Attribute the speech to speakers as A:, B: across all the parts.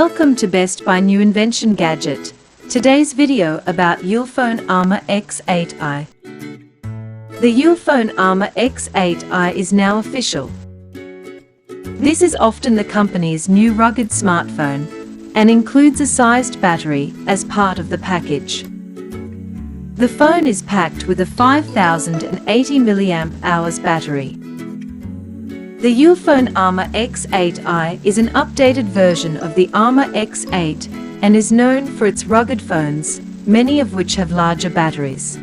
A: Welcome to Best Buy New Invention Gadget. Today's video about Ulephone X8i. The Ulephone X8i is now official. This is often the company's new rugged smartphone and includes a sized battery as part of the package. The phone is packed with a 5080 mAh battery. The Ulephone X8i is an updated version of the X8 and is known for its rugged phones, many of which have larger batteries.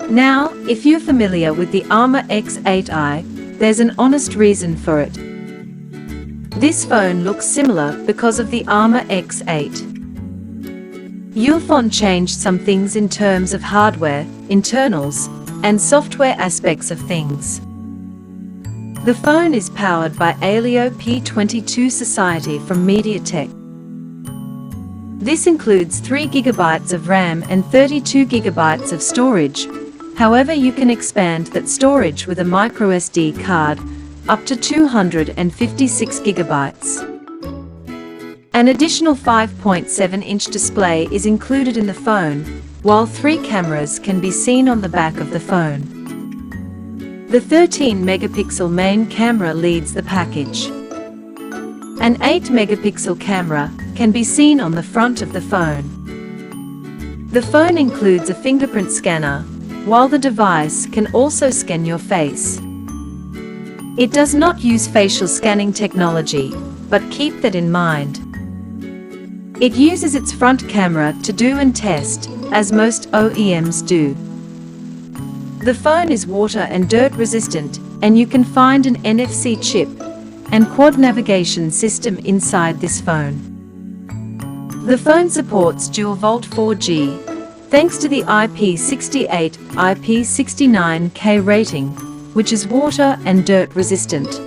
A: Now, if you're familiar with the X8i, there's an honest reason for it. This phone looks similar because of the X8. Ulefone changed some things in terms of hardware, internals, and software aspects of things. The phone is powered by Ulephone P22 SoC from MediaTek. This includes 3 GB of RAM and 32 GB of storage. However, you can expand that storage with a microSD card up to 256 GB. An additional 5.7-inch display is included in the phone, while 3 cameras can be seen on the back of the phone. The 13-megapixel main camera leads the package. An 8-megapixel camera can be seen on the front of the phone. The phone includes a fingerprint scanner, while the device can also scan your face. It does not use facial scanning technology, but keep that in mind. It uses its front camera to do and test, as most OEMs do. The phone is water and dirt resistant, and you can find an NFC chip and quad navigation system inside this phone. The phone supports dual-volt 4G, thanks to the IP68, IP69K rating, which is water and dirt resistant.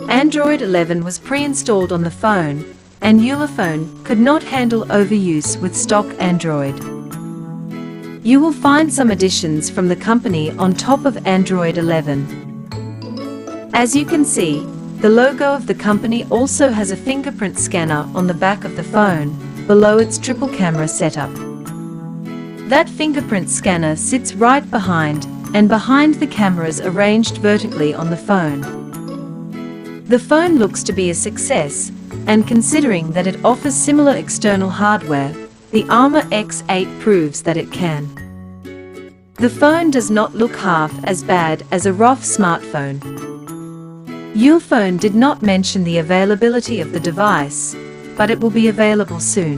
A: Android 11 was pre-installed on the phone, and Ulephone could not handle overuse with stock Android. You will find some additions from the company on top of Android 11. As you can see, the logo of the company also has a fingerprint scanner on the back of the phone, below its triple camera setup. That fingerprint scanner sits right behind, and behind the cameras arranged vertically on the phone. The phone looks to be a success, and considering that it offers similar external hardware, the X8 proves that it can. The phone does not look half as bad as a rough smartphone. Ulephone did not mention the availability of the device, but it will be available soon.